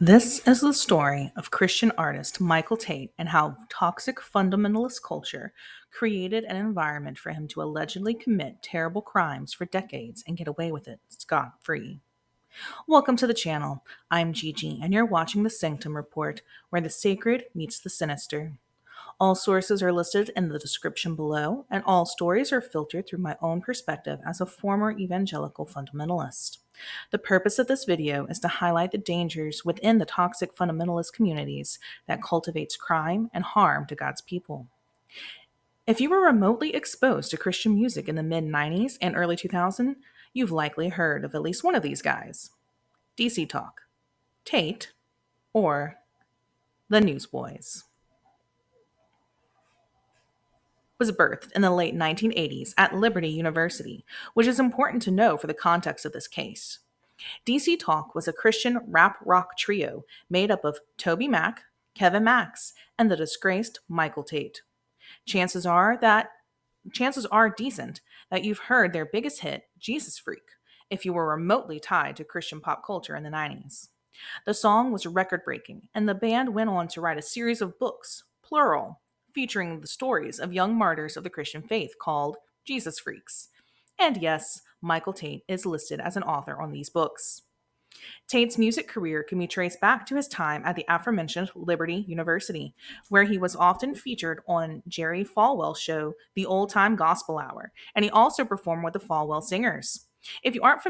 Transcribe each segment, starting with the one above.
This is the story of Christian artist Michael Tait and how toxic fundamentalist culture created an environment for him to allegedly commit terrible crimes for decades and get away with it scot-free. Welcome to the channel. I'm Gigi, and you're watching the Sanctum Report, where the sacred meets the sinister. All sources are listed in the description below, and all stories are filtered through my own perspective as a former evangelical fundamentalist. The purpose of this video is to highlight the dangers within the toxic fundamentalist communities that cultivates crime and harm to God's people. If you were remotely exposed to Christian music in the mid-90s and early 2000s, you've likely heard of at least one of these guys: DC Talk, Tait, or the Newsboys. Was birthed in the late 1980s at Liberty University, which is important to know for the context of this case. DC Talk was a Christian rap rock trio made up of Toby Mac, Kevin Max, and the disgraced Michael Tait. Chances are decent that you've heard their biggest hit, Jesus Freak, if you were remotely tied to Christian pop culture in the 90s. The song was record-breaking, and the band went on to write a series of books, plural, featuring the stories of young martyrs of the Christian faith called Jesus Freaks. And yes, Michael Tait is listed as an author on these books. Tait's music career can be traced back to his time at the aforementioned Liberty University, where he was often featured on Jerry Falwell's show, The Old Time Gospel Hour, and he also performed with the Falwell Singers. If you aren't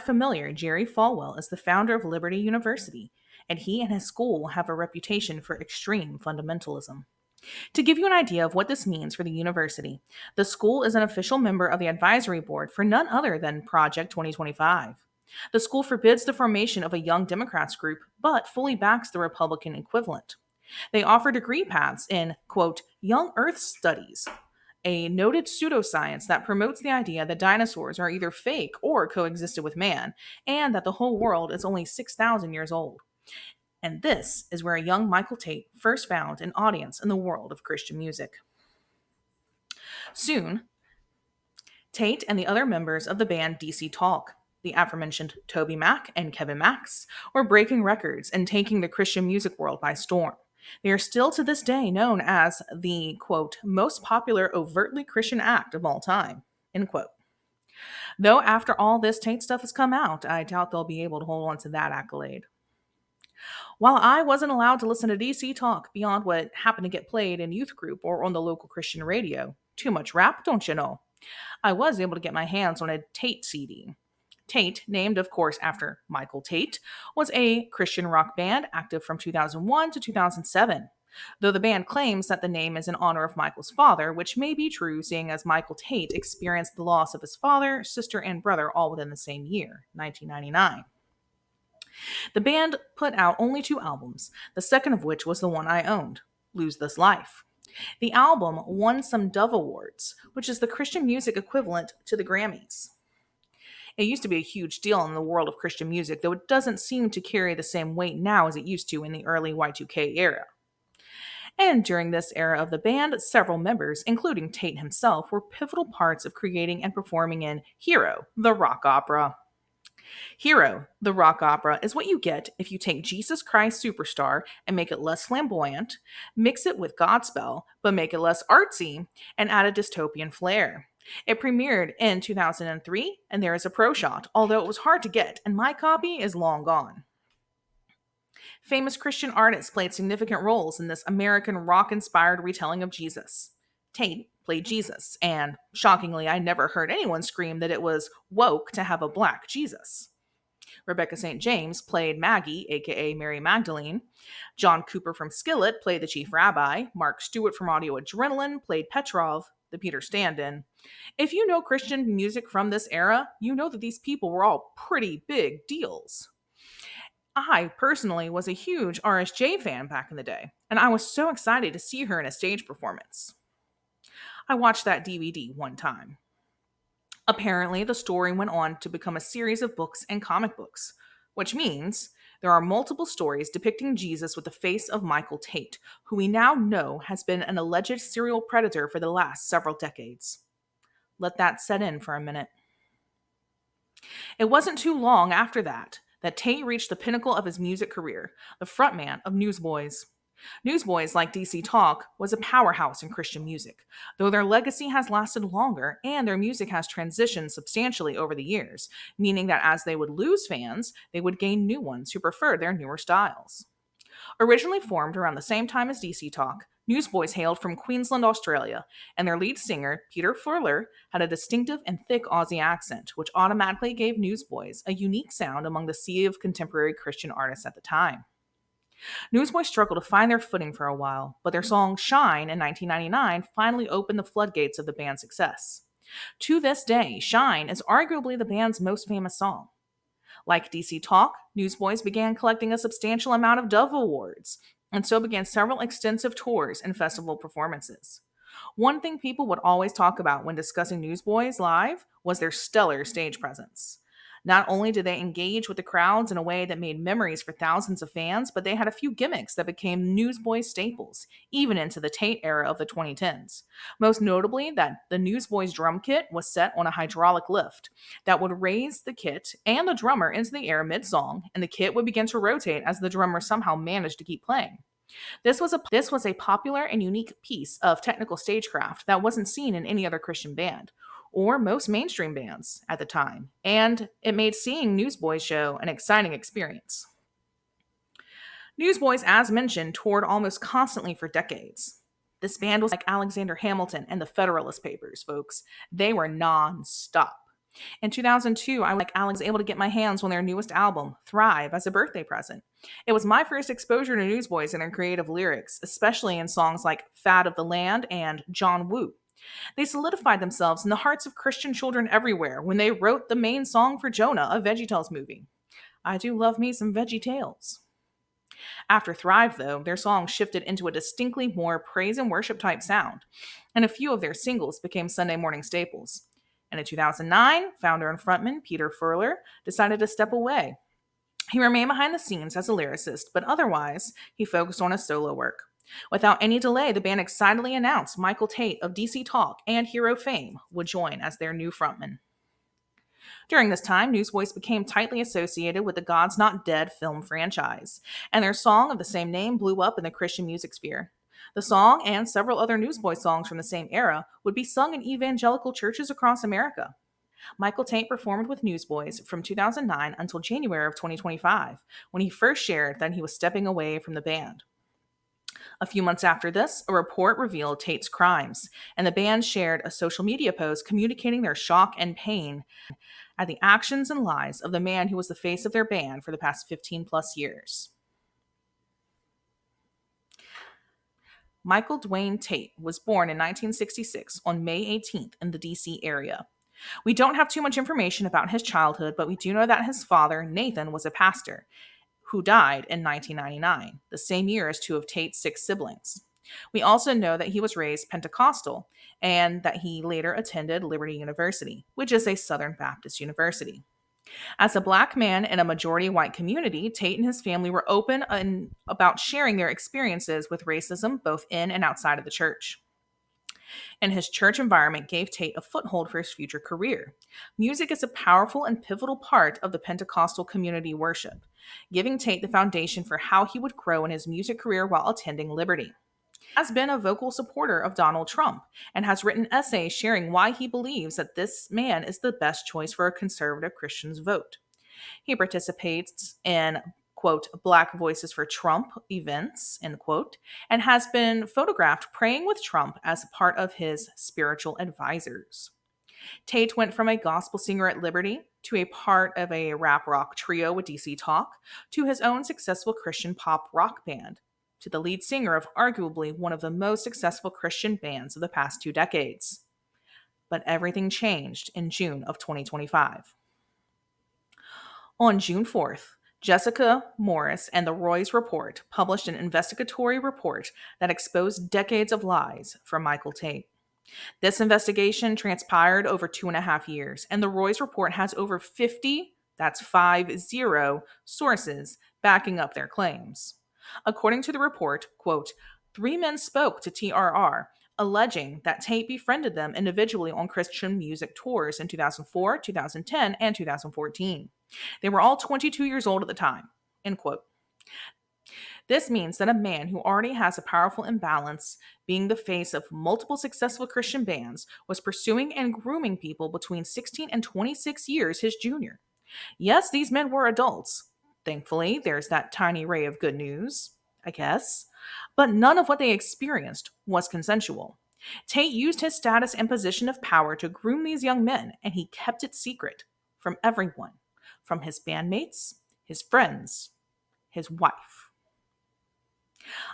familiar, Jerry Falwell is the founder of Liberty University, and he and his school have a reputation for extreme fundamentalism. To give you an idea of what this means for the university, the school is an official member of the advisory board for none other than Project 2025. The school forbids the formation of a Young Democrats group, but fully backs the Republican equivalent. They offer degree paths in, quote, Young Earth Studies, a noted pseudoscience that promotes the idea that dinosaurs are either fake or coexisted with man, and that the whole world is only 6,000 years old. And this is where young Michael Tait first found an audience in the world of Christian music. Soon, Tait and the other members of the band DC Talk, the aforementioned Toby Mac and Kevin Max, were breaking records and taking the Christian music world by storm. They are still to this day known as the, quote, most popular overtly Christian act of all time, end quote. Though after all this Tait stuff has come out, I doubt they'll be able to hold on to that accolade. While I wasn't allowed to listen to DC Talk beyond what happened to get played in youth group or on the local Christian radio, too much rap, don't you know, I was able to get my hands on a Tait CD. Tait, named of course after Michael Tait, was a Christian rock band active from 2001 to 2007. Though the band claims that the name is in honor of Michael's father, which may be true seeing as Michael Tait experienced the loss of his father, sister, and brother all within the same year, 1999. The band put out only 2 albums, the second of which was the one I owned, Lose This Life. The album won some Dove Awards, which is the Christian music equivalent to the Grammys. It used to be a huge deal in the world of Christian music, though it doesn't seem to carry the same weight now as it used to in the early Y2K era. And during this era of the band, several members, including Tait himself, were pivotal parts of creating and performing in Hero, the rock opera. Hero, the rock opera, is what you get if you take Jesus Christ Superstar and make it less flamboyant, mix it with Godspell, but make it less artsy, and add a dystopian flair. It premiered in 2003, and there is a pro shot, although it was hard to get, and my copy is long gone. Famous Christian artists played significant roles in this American rock-inspired retelling of Jesus. Tait played Jesus, and shockingly, I never heard anyone scream that it was woke to have a black Jesus. Rebecca St. James played Maggie, aka Mary Magdalene. John Cooper from Skillet played the chief rabbi. Mark Stewart from Audio Adrenaline played Petrov, the Peter stand-in. If you know Christian music from this era, you know that these people were all pretty big deals. I personally was a huge RSJ fan back in the day, and I was so excited to see her in a stage performance. I watched that DVD one time. Apparently, the story went on to become a series of books and comic books, which means there are multiple stories depicting Jesus with the face of Michael Tait, who we now know has been an alleged serial predator for the last several decades. Let that set in for a minute. It wasn't too long after that that Tait reached the pinnacle of his music career, the frontman of Newsboys. Newsboys, like DC Talk, was a powerhouse in Christian music, though their legacy has lasted longer and their music has transitioned substantially over the years, meaning that as they would lose fans, they would gain new ones who preferred their newer styles. Originally formed around the same time as DC Talk, Newsboys hailed from Queensland, Australia, and their lead singer, Peter Furler, had a distinctive and thick Aussie accent, which automatically gave Newsboys a unique sound among the sea of contemporary Christian artists at the time. Newsboys struggled to find their footing for a while, but their song Shine in 1999 finally opened the floodgates of the band's success. To this day, Shine is arguably the band's most famous song. Like DC Talk, Newsboys began collecting a substantial amount of Dove Awards, and so began several extensive tours and festival performances. One thing people would always talk about when discussing Newsboys live was their stellar stage presence. Not only did they engage with the crowds in a way that made memories for thousands of fans, but they had a few gimmicks that became Newsboys staples, even into the Tait era of the 2010s. Most notably, that the Newsboys drum kit was set on a hydraulic lift that would raise the kit and the drummer into the air mid-song, and the kit would begin to rotate as the drummer somehow managed to keep playing. This was a popular and unique piece of technical stagecraft that wasn't seen in any other Christian band, or most mainstream bands at the time, and it made seeing Newsboys show an exciting experience. Newsboys, as mentioned, toured almost constantly for decades. This band was like Alexander Hamilton and the Federalist Papers, folks. They were non-stop. In 2002, I was able to get my hands on their newest album, Thrive, as a birthday present. It was my first exposure to Newsboys and their creative lyrics, especially in songs like Fad of the Land and John Woo. They solidified themselves in the hearts of Christian children everywhere when they wrote the main song for Jonah, a VeggieTales movie. I do love me some VeggieTales. After Thrive, though, their songs shifted into a distinctly more praise and worship type sound, and a few of their singles became Sunday morning staples. And in 2009, founder and frontman Peter Furler decided to step away. He remained behind the scenes as a lyricist, but otherwise, he focused on his solo work. Without any delay, the band excitedly announced Michael Tait of DC Talk and Hero fame would join as their new frontman. During this time, Newsboys became tightly associated with the God's Not Dead film franchise, and their song of the same name blew up in the Christian music sphere. The song and several other Newsboys songs from the same era would be sung in evangelical churches across America. Michael Tait performed with Newsboys from 2009 until January of 2025, when he first shared that he was stepping away from the band. A few months after this, a report revealed Tait's crimes, and the band shared a social media post communicating their shock and pain at the actions and lies of the man who was the face of their band for the past 15 plus years. Michael Dwayne Tait was born in 1966 on May 18th in the DC area. We don't have too much information about his childhood, but we do know that his father, Nathan, was a pastor who died in 1999, the same year as two of Tait's 6 siblings. We also know that he was raised Pentecostal and that he later attended Liberty University, which is a Southern Baptist university. As a black man in a majority white community, Tait and his family were open about sharing their experiences with racism both in and outside of the church. And his church environment gave Tait a foothold for his future career. Music is a powerful and pivotal part of the Pentecostal community worship, giving Tait the foundation for how he would grow in his music career while attending Liberty. He has been a vocal supporter of Donald Trump and has written essays sharing why he believes that this man is the best choice for a conservative Christian's vote. He participates in, quote, Black Voices for Trump events, end quote, and has been photographed praying with Trump as part of his spiritual advisors. Tait went from a gospel singer at Liberty to a part of a rap rock trio with DC Talk to his own successful Christian pop rock band, to the lead singer of arguably one of the most successful Christian bands of the past 2 decades. But everything changed in June of 2025. On June 4th, Jessica Morris and the Roy's Report published an investigatory report that exposed decades of lies from Michael Tait. This investigation transpired over 2.5 years, and the Roy's Report has over 50, that's 50, sources backing up their claims. According to the report, quote, 3 men spoke to TRR, alleging that Tait befriended them individually on Christian music tours in 2004, 2010, and 2014. They were all 22 years old at the time. End quote. This means that a man who already has a powerful imbalance, being the face of multiple successful Christian bands, was pursuing and grooming people between 16 and 26 years his junior. Yes, these men were adults. Thankfully, there's that tiny ray of good news, I guess. But none of what they experienced was consensual. Tait used his status and position of power to groom these young men, and he kept it secret from everyone, from his bandmates, his friends, his wife.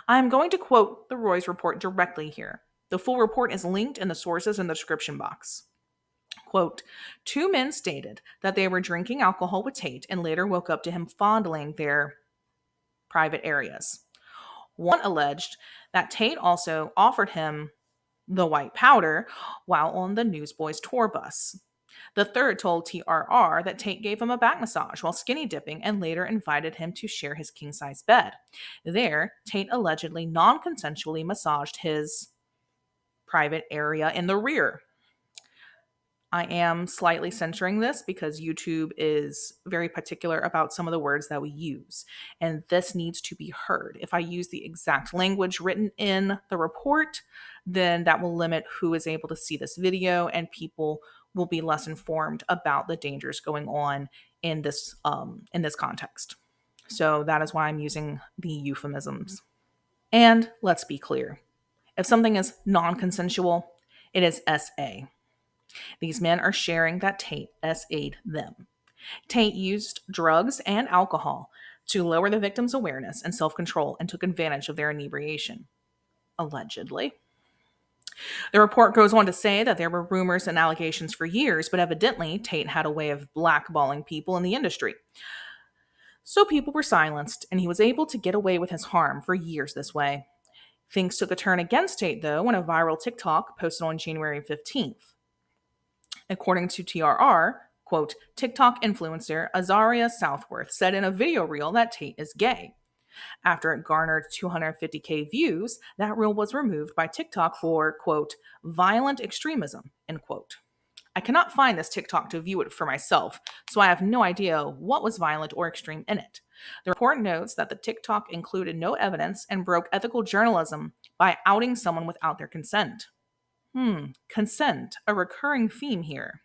I am going to quote the Roy's report directly here. The full report is linked in the sources in the description box. Quote, 2 men stated that they were drinking alcohol with Tait and later woke up to him fondling their private areas. One alleged that Tait also offered him the white powder while on the Newsboys tour bus. The third told TRR that Tait gave him a back massage while skinny dipping and later invited him to share his king-size bed. There, Tait allegedly non-consensually massaged his private area in the rear. I am slightly censoring this because YouTube is very particular about some of the words that we use, and this needs to be heard. If I use the exact language written in the report, then that will limit who is able to see this video, and people will be less informed about the dangers going on in this context. So that is why I'm using the euphemisms. And let's be clear. If something is non-consensual, it is SA. These men are sharing that Tait SA'd them. Tait used drugs and alcohol to lower the victim's awareness and self-control and took advantage of their inebriation. Allegedly. The report goes on to say that there were rumors and allegations for years, but evidently Tait had a way of blackballing people in the industry. So people were silenced, and he was able to get away with his harm for years this way. Things took a turn against Tait, though, when a viral TikTok posted on January 15th. According to TRR, quote, TikTok influencer Azaria Southworth said in a video reel that Tait is gay. After it garnered 250K views, that reel was removed by TikTok for, quote, violent extremism, end quote. I cannot find this TikTok to view it for myself, so I have no idea what was violent or extreme in it. The report notes that the TikTok included no evidence and broke ethical journalism by outing someone without their consent. Consent, a recurring theme here.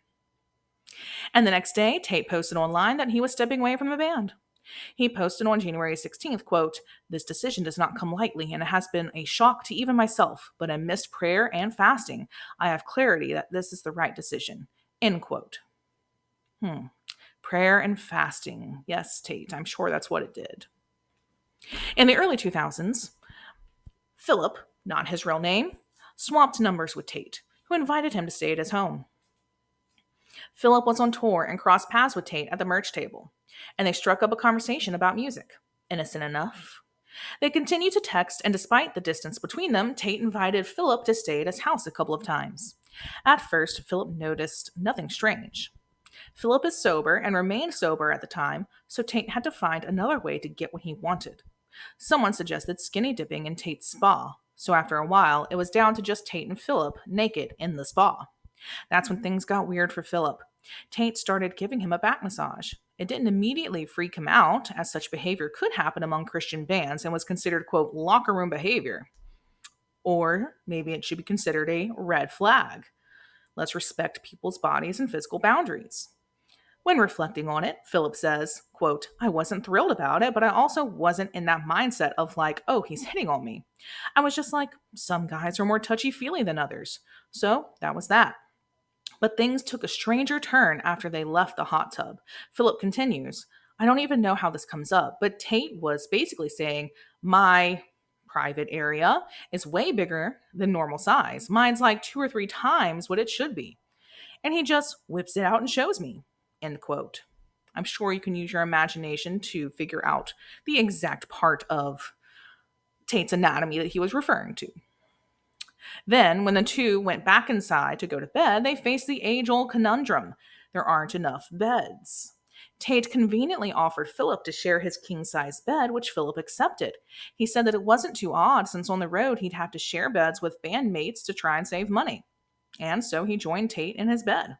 And the next day, Tait posted online that he was stepping away from the band. He posted on January 16th, quote, this decision does not come lightly and it has been a shock to even myself, but amidst prayer and fasting, I have clarity that this is the right decision, end quote. Prayer and fasting. Yes, Tait, I'm sure that's what it did. In the early 2000s, Philip, not his real name, swapped numbers with Tait, who invited him to stay at his home. Philip was on tour and crossed paths with Tait at the merch table, and they struck up a conversation about music. Innocent enough. They continued to text, and despite the distance between them, Tait invited Philip to stay at his house a couple of times. At first, Philip noticed nothing strange. Philip is sober and remained sober at the time, so Tait had to find another way to get what he wanted. Someone suggested skinny dipping in Tait's spa, so after a while, it was down to just Tait and Philip naked in the spa. That's when things got weird for Philip. Tait started giving him a back massage. It didn't immediately freak him out, as such behavior could happen among Christian bands and was considered, quote, locker room behavior. Or maybe it should be considered a red flag. Let's respect people's bodies and physical boundaries. When reflecting on it, Philip says, quote, I wasn't thrilled about it, but I also wasn't in that mindset of like, oh, he's hitting on me. I was just like, some guys are more touchy-feely than others. So that was that. But things took a stranger turn after they left the hot tub. Philip continues, I don't even know how this comes up, but Tait was basically saying, my private area is way bigger than normal size. Mine's like 2 or 3 times what it should be. And he just whips it out and shows me, end quote. I'm sure you can use your imagination to figure out the exact part of Tait's anatomy that he was referring to. Then, when the two went back inside to go to bed, they faced the age-old conundrum. There aren't enough beds. Tait conveniently offered Philip to share his king-size bed, which Philip accepted. He said that it wasn't too odd, since on the road he'd have to share beds with bandmates to try and save money. And so he joined Tait in his bed.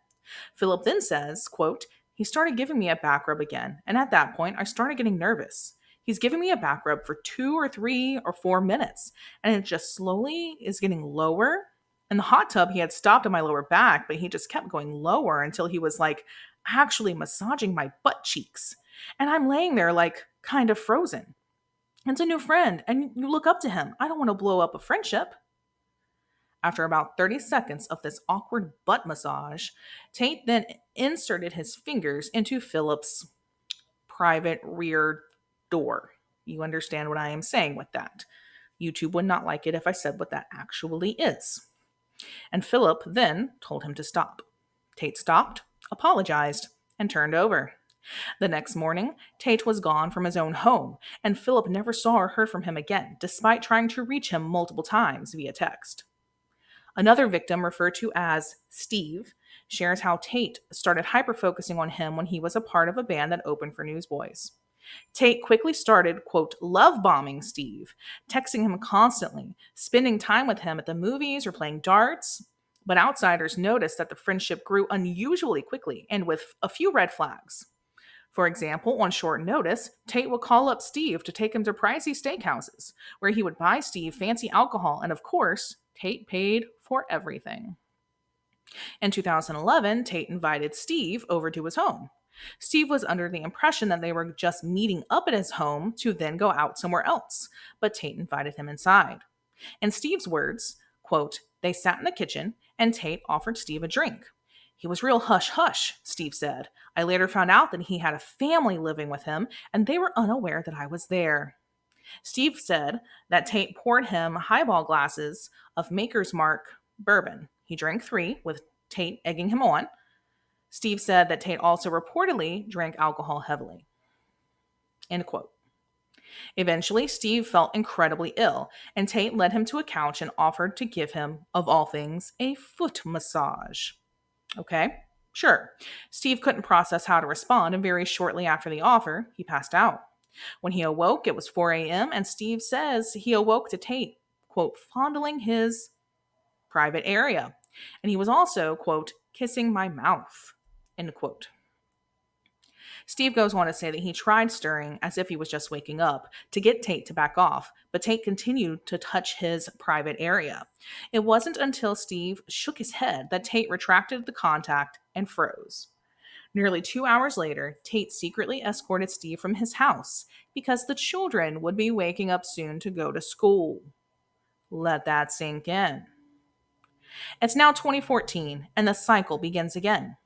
Philip then says, quote, He started giving me a back rub again, and at that point, I started getting nervous. He's giving me a back rub for 2 or 3 or 4 minutes, and it just slowly is getting lower. In the hot tub, he had stopped at my lower back, but he just kept going lower until he was like actually massaging my butt cheeks. And I'm laying there like kind of frozen. It's a new friend, and you look up to him. I don't want to blow up a friendship. After about 30 seconds of this awkward butt massage, Tate then inserted his fingers into Philip's private rear door. You understand what I am saying with that. YouTube would not like it if I said what that actually is. And Philip then told him to stop. Tate stopped, apologized, and turned over. The next morning, Tate was gone from his own home, and Philip never saw or heard from him again, despite trying to reach him multiple times via text. Another victim, referred to as Steve, shares how Tate started hyper-focusing on him when he was a part of a band that opened for Newsboys. Tate quickly started, quote, love bombing Steve, texting him constantly, spending time with him at the movies or playing darts. But outsiders noticed that the friendship grew unusually quickly and with a few red flags. For example, on short notice, Tate would call up Steve to take him to pricey steakhouses, where he would buy Steve fancy alcohol, and of course, Tate paid for everything. In 2011, Tate invited Steve over to his home. Steve was under the impression that they were just meeting up at his home to then go out somewhere else, but Tate invited him inside. In Steve's words, quote, they sat in the kitchen and Tate offered Steve a drink. He was real hush-hush, Steve said. I later found out that he had a family living with him and they were unaware that I was there. Steve said that Tate poured him highball glasses of Maker's Mark bourbon. He drank 3, with Tate egging him on. Steve said that Tate also reportedly drank alcohol heavily. End quote. Eventually, Steve felt incredibly ill, and Tate led him to a couch and offered to give him, of all things, a foot massage. Okay, sure. Steve couldn't process how to respond, and very shortly after the offer, he passed out. When he awoke, it was 4 a.m., and Steve says he awoke to Tate, quote, fondling his private area. And he was also, quote, kissing my mouth, end quote. Steve goes on to say that he tried stirring as if he was just waking up to get Tate to back off, but Tate continued to touch his private area. It wasn't until Steve shook his head that Tate retracted the contact and froze. Nearly 2 hours later, Tate secretly escorted Steve from his house because the children would be waking up soon to go to school. Let that sink in. It's now 2014, and the cycle begins again.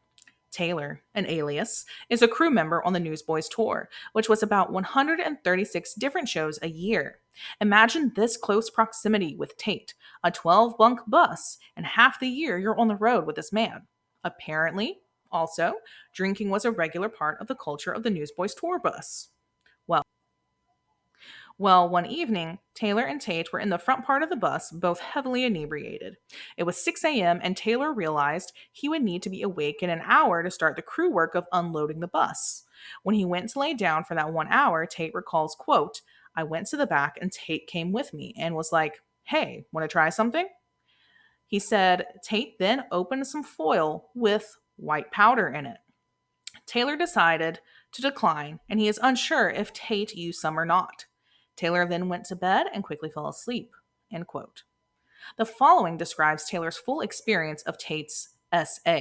Taylor, an alias, is a crew member on the Newsboys tour, which was about 136 different shows a year. Imagine this close proximity with Tate, a 12-bunk bus, and half the year you're on the road with this man. Apparently, also, drinking was a regular part of the culture of the Newsboys tour bus. Well, one evening, Taylor and Tate were in the front part of the bus, both heavily inebriated. It was 6 a.m., and Taylor realized he would need to be awake in an hour to start the crew work of unloading the bus. When he went to lay down for that 1 hour, Tate recalls, quote, I went to the back and Tate came with me and was like, hey, want to try something? He said Tate then opened some foil with white powder in it. Taylor decided to decline, and he is unsure if Tate used some or not. Taylor then went to bed and quickly fell asleep. End quote. The following describes Taylor's full experience of Tate's SA.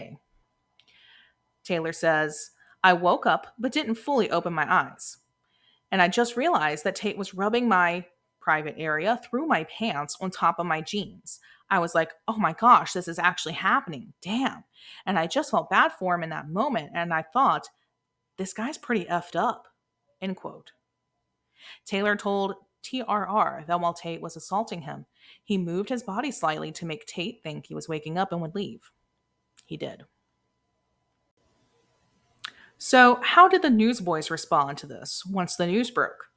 Taylor says, I woke up but didn't fully open my eyes. And I just realized that Tate was rubbing my private area through my pants on top of my jeans. I was like, oh my gosh, this is actually happening. Damn. And I just felt bad for him in that moment. And I thought, this guy's pretty effed up. End quote. Taylor told TRR that while Tate was assaulting him, he moved his body slightly to make Tate think he was waking up and would leave. He did. So, how did the Newsboys respond to this once the news broke?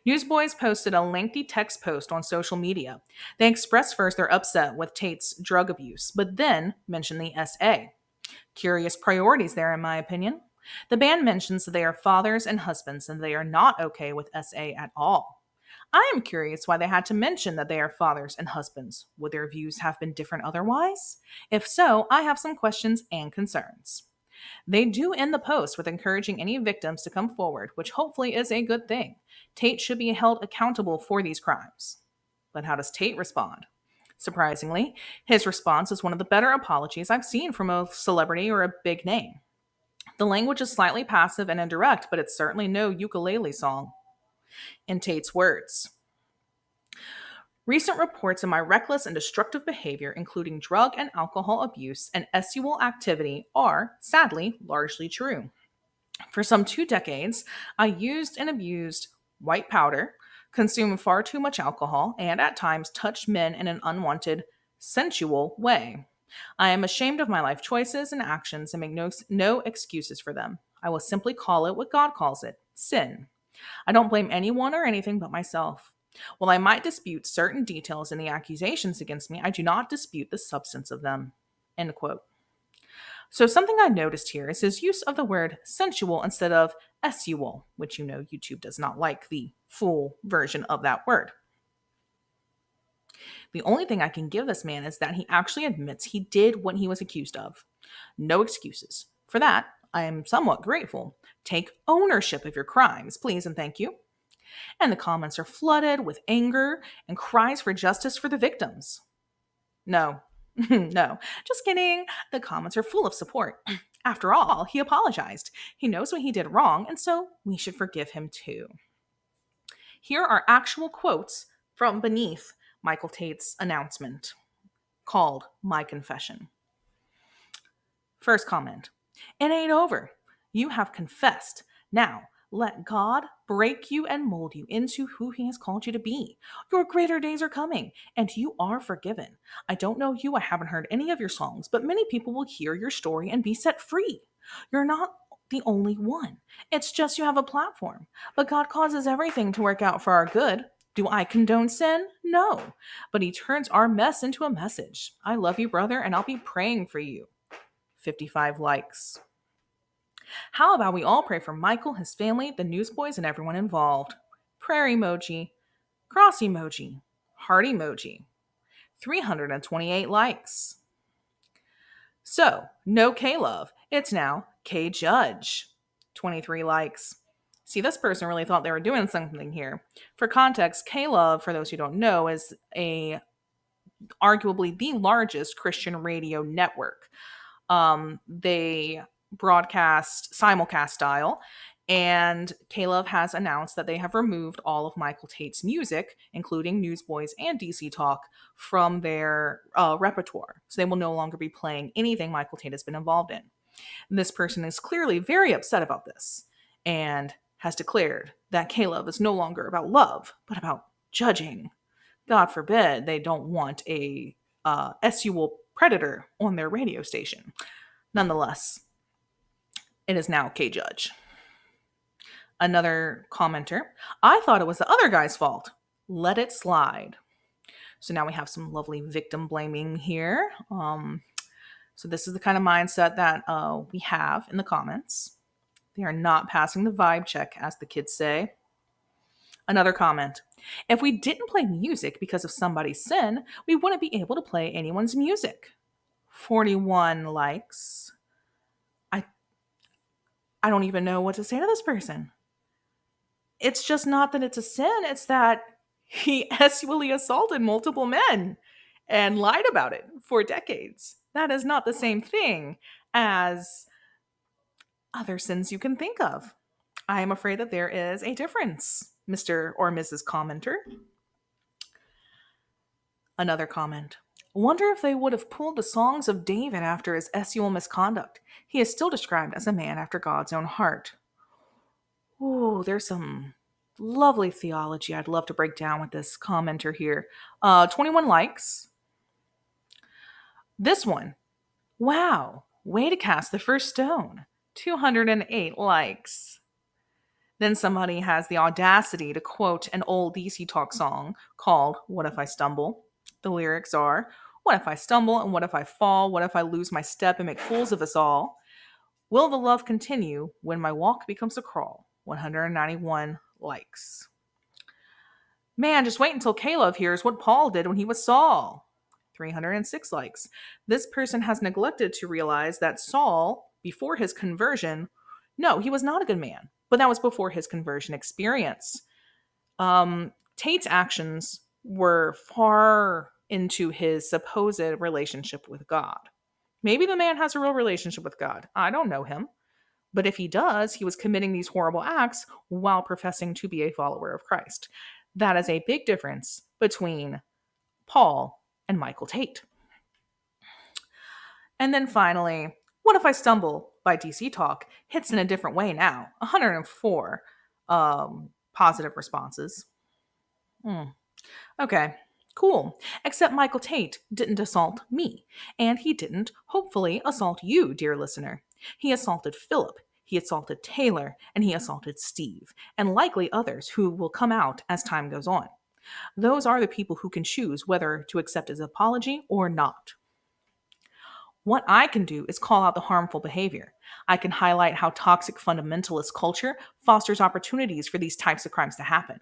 Newsboys posted a lengthy text post on social media. They expressed first their upset with Tate's drug abuse, but then mentioned the SA. Curious priorities there, in my opinion. The band mentions that they are fathers and husbands and they are not okay with SA at all. I am curious why they had to mention that they are fathers and husbands. Would their views have been different otherwise? If so, I have some questions and concerns. They do end the post with encouraging any victims to come forward, which hopefully is a good thing. Tait should be held accountable for these crimes. But how does Tait respond? Surprisingly, his response is one of the better apologies I've seen from a celebrity or a big name. The language is slightly passive and indirect, but it's certainly no ukulele song. In Tait's words, recent reports of my reckless and destructive behavior, including drug and alcohol abuse and sexual activity, are, sadly, largely true. For some 2 decades, I used and abused white powder, consumed far too much alcohol, and at times touched men in an unwanted, sensual way. I am ashamed of my life choices and actions and make no excuses for them. I will simply call it what God calls it, sin. I don't blame anyone or anything but myself. While I might dispute certain details in the accusations against me, I do not dispute the substance of them. End quote. So something I noticed here is his use of the word sensual instead of sexual, which you know YouTube does not like the full version of that word. The only thing I can give this man is that he actually admits he did what he was accused of. No excuses. For that, I am somewhat grateful. Take ownership of your crimes, please and thank you. And the comments are flooded with anger and cries for justice for the victims. No, no, just kidding. The comments are full of support. After all, he apologized. He knows what he did wrong, and so we should forgive him too. Here are actual quotes from beneath Michael Tait's announcement called My Confession. First comment: it ain't over. You have confessed. Now, let God break you and mold you into who He has called you to be. Your greater days are coming, and you are forgiven. I don't know you, I haven't heard any of your songs, but many people will hear your story and be set free. You're not the only one. It's just you have a platform. But God causes everything to work out for our good. Do I condone sin? No. But He turns our mess into a message. I love you, brother, and I'll be praying for you. 55 likes. How about we all pray for Michael, his family, the newsboys, and everyone involved? Prayer emoji, cross emoji, heart emoji. 328 likes. So, no K-Love. It's now K-Judge. 23 likes. See, this person really thought they were doing something here. For context, K-Love, for those who don't know, is arguably the largest Christian radio network. They broadcast simulcast style, and K-Love has announced that they have removed all of Michael Tait's music, including Newsboys and DC Talk, from their repertoire. So they will no longer be playing anything Michael Tait has been involved in. And this person is clearly very upset about this and has declared that K-Love is no longer about love, but about judging. God forbid they don't want a sexual predator on their radio station. Nonetheless, it is now K-Judge. Another commenter: I thought it was the other guy's fault. Let it slide. So now we have some lovely victim blaming here. So this is the kind of mindset that we have in the comments. They are not passing the vibe check, as the kids say. Another comment: if we didn't play music because of somebody's sin, we wouldn't be able to play anyone's music. 41 likes. I don't even know what to say to this person. It's just not that it's a sin, it's that he sexually assaulted multiple men and lied about it for decades. That is not the same thing as other sins you can think of. I am afraid that there is a difference, Mr. or Mrs. Commenter. Another comment: wonder if they would have pulled the songs of David after his sexual misconduct. He is still described as a man after God's own heart. Ooh, there's some lovely theology I'd love to break down with this commenter here. 21 likes. This one: wow, way to cast the first stone. 208 likes. Then somebody has the audacity to quote an old DC Talk song called What If I Stumble? The lyrics are: what if I stumble and what if I fall? What if I lose my step and make fools of us all? Will the love continue when my walk becomes a crawl? 191 likes. Man, just wait until K-Love hears what Paul did when he was Saul. 306 likes. This person has neglected to realize that Saul, before his conversion, no, he was not a good man, but that was before his conversion experience. Tait's actions were far into his supposed relationship with God. Maybe the man has a real relationship with God. I don't know him. But if he does, he was committing these horrible acts while professing to be a follower of Christ. That is a big difference between Paul and Michael Tait. And then finally, What If I Stumble by DC Talk hits in a different way now. 104 positive responses. Okay, cool. Except Michael Tait didn't assault me, and he didn't, hopefully, assault you, dear listener. He assaulted Philip, he assaulted Taylor, and he assaulted Steve, and likely others who will come out as time goes on. Those are the people who can choose whether to accept his apology or not. What I can do is call out the harmful behavior. I can highlight how toxic fundamentalist culture fosters opportunities for these types of crimes to happen.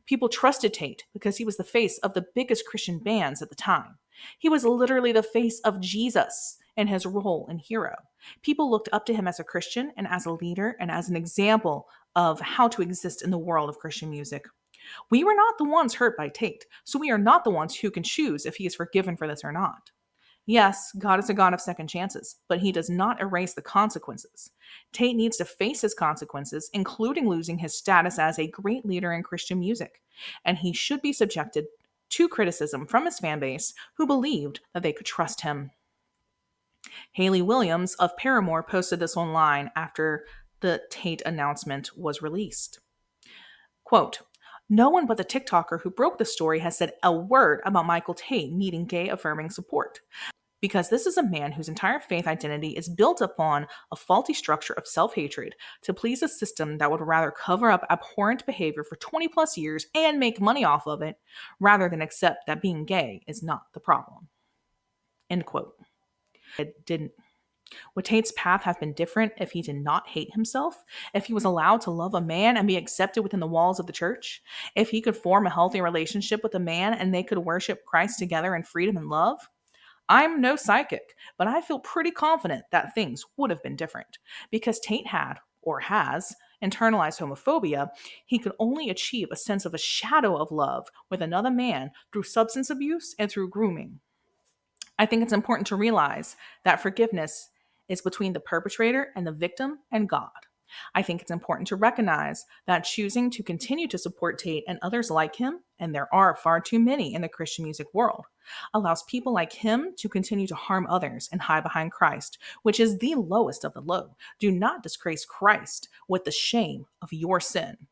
People trusted Tait because he was the face of the biggest Christian bands at the time. He was literally the face of Jesus in his role in hero. People looked up to him as a Christian and as a leader and as an example of how to exist in the world of Christian music. We were not the ones hurt by Tait, so we are not the ones who can choose if he is forgiven for this or not. Yes, God is a God of second chances, but he does not erase the consequences. Tait needs to face his consequences, including losing his status as a great leader in Christian music, and he should be subjected to criticism from his fan base who believed that they could trust him. Haley Williams of Paramore posted this online after the Tait announcement was released. Quote, "No one but the TikToker who broke the story has said a word about Michael Tait needing gay affirming support. Because this is a man whose entire faith identity is built upon a faulty structure of self-hatred to please a system that would rather cover up abhorrent behavior for 20 plus years and make money off of it, rather than accept that being gay is not the problem." End quote. Would Tait's path have been different if he did not hate himself? If he was allowed to love a man and be accepted within the walls of the church? If he could form a healthy relationship with a man and they could worship Christ together in freedom and love? I'm no psychic, but I feel pretty confident that things would have been different. Because Tait had, or has, internalized homophobia, he could only achieve a sense of a shadow of love with another man through substance abuse and through grooming. I think it's important to realize that forgiveness is between the perpetrator and the victim and God. I think it's important to recognize that choosing to continue to support Tait and others like him, and there are far too many in the Christian music world, allows people like him to continue to harm others and hide behind Christ, which is the lowest of the low. Do not disgrace Christ with the shame of your sin.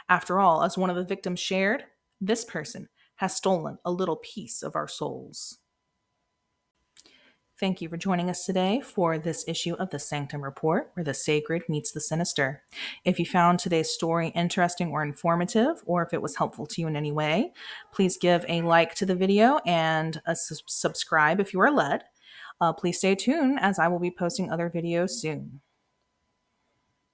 After all, as one of the victims shared, this person has stolen a little piece of our souls. Thank you for joining us today for this issue of the Sanctum Report, where the sacred meets the sinister. If you found today's story interesting or informative, or if it was helpful to you in any way, please give a like to the video and a subscribe if you are led. Please stay tuned as I will be posting other videos soon.